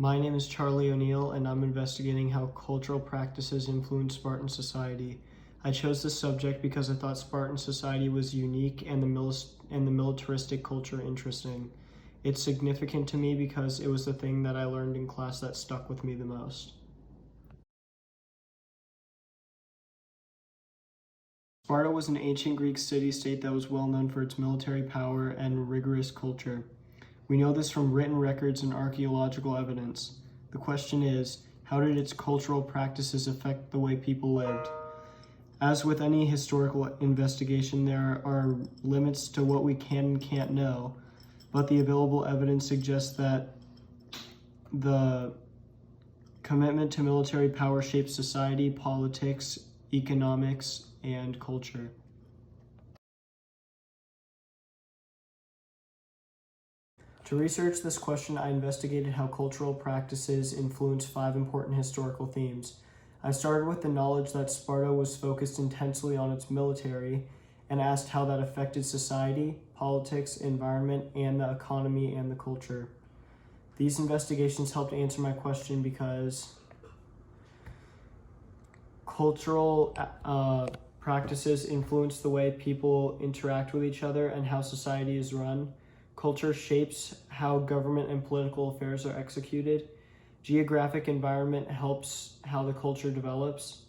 My name is Charlie O'Neill, and I'm investigating how cultural practices influence Spartan society. I chose this subject because I thought Spartan society was unique and the militaristic culture interesting. It's significant to me because it was the thing that I learned in class that stuck with me the most. Sparta was an ancient Greek city-state that was well known for its military power and rigorous culture. We know this from written records and archaeological evidence. The question is, how did its cultural practices affect the way people lived? As with any historical investigation, there are limits to what we can and can't know, but the available evidence suggests that the commitment to military power shaped society, politics, economics, and culture. To research this question, I investigated how cultural practices influence 5 important historical themes. I started with the knowledge that Sparta was focused intensely on its military and asked how that affected society, politics, environment, and the economy and the culture. These investigations helped answer my question because cultural practices influence the way people interact with each other and how society is run. Culture shapes how government and political affairs are executed. Geographic environment helps how the culture develops.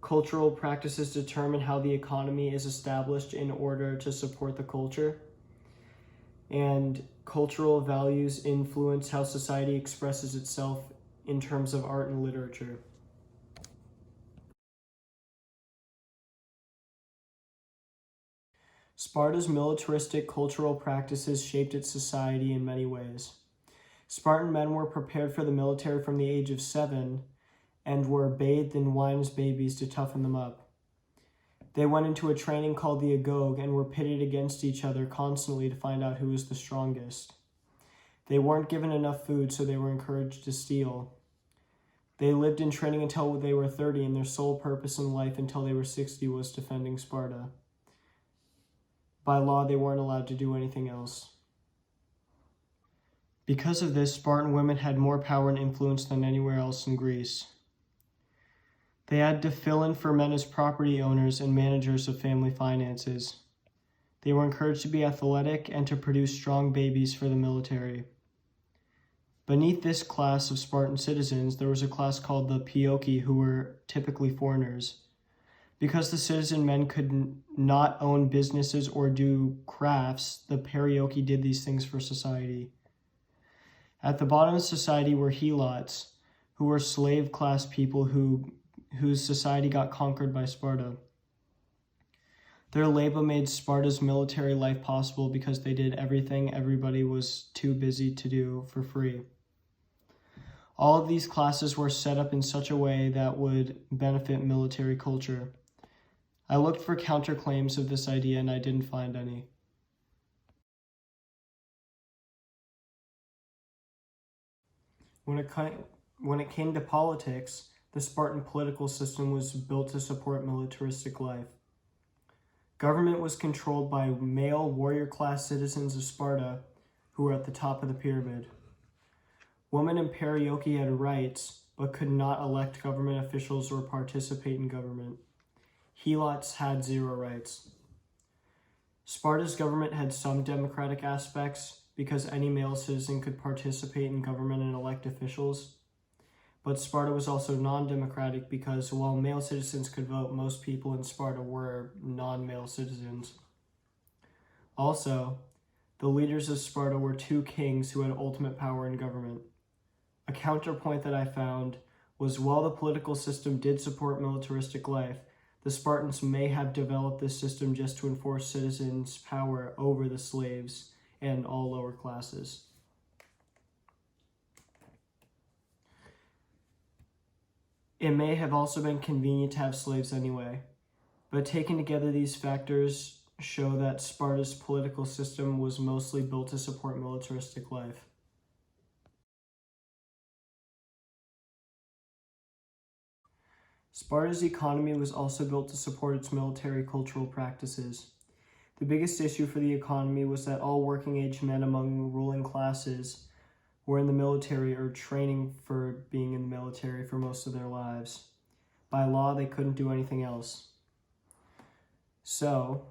Cultural practices determine how the economy is established in order to support the culture. And cultural values influence how society expresses itself in terms of art and literature. Sparta's militaristic cultural practices shaped its society in many ways. Spartan men were prepared for the military from the age of 7 and were bathed in wine as babies to toughen them up. They went into a training called the Agoge and were pitted against each other constantly to find out who was the strongest. They weren't given enough food, so they were encouraged to steal. They lived in training until they were 30, and their sole purpose in life until they were 60 was defending Sparta. By law, they weren't allowed to do anything else. Because of this, Spartan women had more power and influence than anywhere else in Greece. They had to fill in for men as property owners and managers of family finances. They were encouraged to be athletic and to produce strong babies for the military. Beneath this class of Spartan citizens, there was a class called the Paeoki, who were typically foreigners. Because the citizen men could not own businesses or do crafts, the Paeoki did these things for society. At the bottom of society were helots, who were slave-class people whose society got conquered by Sparta. Their labor made Sparta's military life possible because they did everything everybody was too busy to do for free. All of these classes were set up in such a way that would benefit military culture. I looked for counterclaims of this idea and I didn't find any. When it came to politics, the Spartan political system was built to support militaristic life. Government was controlled by male warrior-class citizens of Sparta who were at the top of the pyramid. Women in Paeoki had rights, but could not elect government officials or participate in government. Helots had 0 rights. Sparta's government had some democratic aspects because any male citizen could participate in government and elect officials. But Sparta was also non-democratic because while male citizens could vote, most people in Sparta were non-male citizens. Also, the leaders of Sparta were 2 kings who had ultimate power in government. A counterpoint that I found was while the political system did support militaristic life, the Spartans may have developed this system just to enforce citizens' power over the slaves and all lower classes. It may have also been convenient to have slaves anyway, but taken together, these factors show that Sparta's political system was mostly built to support militaristic life. Sparta's economy was also built to support its military cultural practices. The biggest issue for the economy was that all working-age men among ruling classes were in the military or training for being in the military for most of their lives. By law, they couldn't do anything else. So,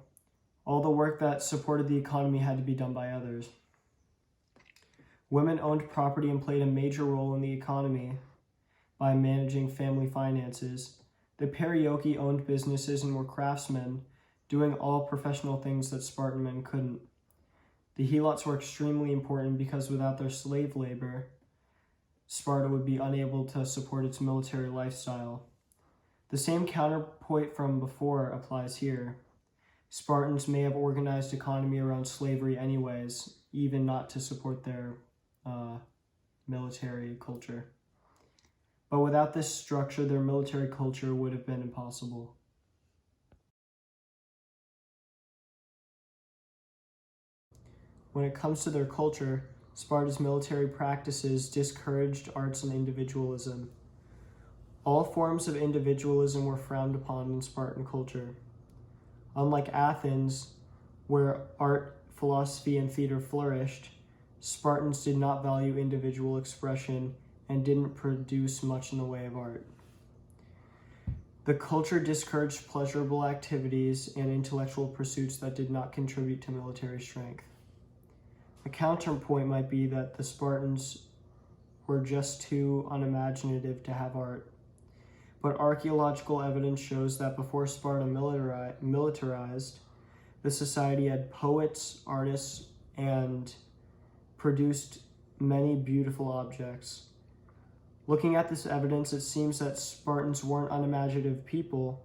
all the work that supported the economy had to be done by others. Women owned property and played a major role in the economy by managing family finances. The Perioeci owned businesses and were craftsmen, doing all professional things that Spartan men couldn't. The Helots were extremely important because without their slave labor, Sparta would be unable to support its military lifestyle. The same counterpoint from before applies here. Spartans may have organized economy around slavery anyways, even not to support their military culture. But without this structure, their military culture would have been impossible. When it comes to their culture, Sparta's military practices discouraged arts and individualism. All forms of individualism were frowned upon in Spartan culture. Unlike Athens, where art, philosophy, and theater flourished, Spartans did not value individual expression and didn't produce much in the way of art. The culture discouraged pleasurable activities and intellectual pursuits that did not contribute to military strength. A counterpoint might be that the Spartans were just too unimaginative to have art. But archaeological evidence shows that before Sparta militarized, the society had poets, artists, and produced many beautiful objects. Looking at this evidence, it seems that Spartans weren't unimaginative people,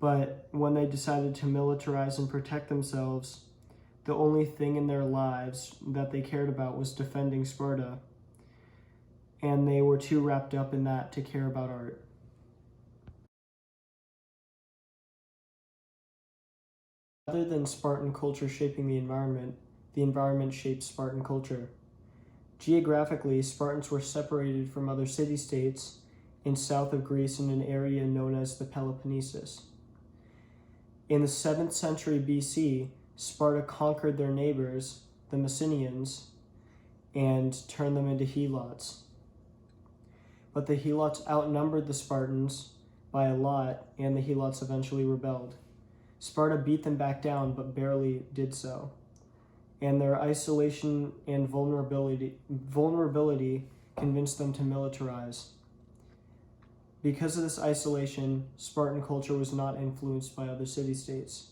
but when they decided to militarize and protect themselves, the only thing in their lives that they cared about was defending Sparta, and they were too wrapped up in that to care about art. Rather than Spartan culture shaping the environment shaped Spartan culture. Geographically, Spartans were separated from other city-states in south of Greece in an area known as the Peloponnesus. In the 7th century BC, Sparta conquered their neighbors, the Messenians, and turned them into Helots. But the Helots outnumbered the Spartans by a lot, and the Helots eventually rebelled. Sparta beat them back down, but barely did so. And their isolation and vulnerability convinced them to militarize. Because of this isolation, Spartan culture was not influenced by other city-states.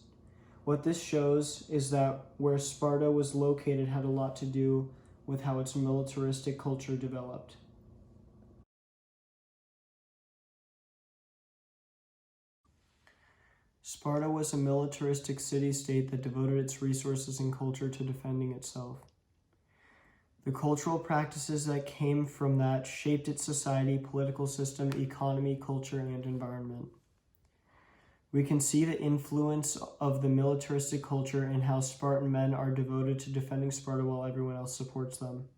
What this shows is that where Sparta was located had a lot to do with how its militaristic culture developed. Sparta was a militaristic city-state that devoted its resources and culture to defending itself. The cultural practices that came from that shaped its society, political system, economy, culture, and environment. We can see the influence of the militaristic culture and how Spartan men are devoted to defending Sparta while everyone else supports them.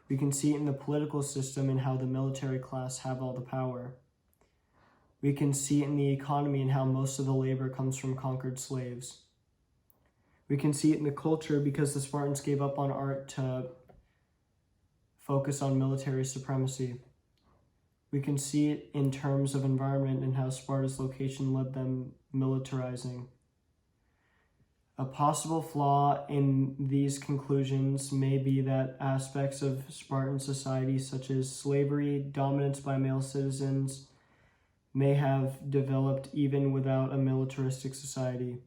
We can see it in the political system and how the military class have all the power. We can see it in the economy and how most of the labor comes from conquered slaves. We can see it in the culture because the Spartans gave up on art to focus on military supremacy. We can see it in terms of environment and how Sparta's location led them militarizing. A possible flaw in these conclusions may be that aspects of Spartan society, such as slavery, dominance by male citizens, may have developed even without a militaristic society.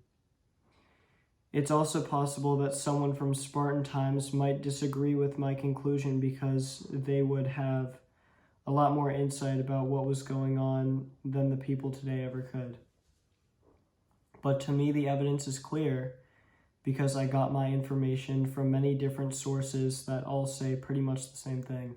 It's also possible that someone from Spartan times might disagree with my conclusion because they would have a lot more insight about what was going on than the people today ever could. But to me, the evidence is clear because I got my information from many different sources that all say pretty much the same thing.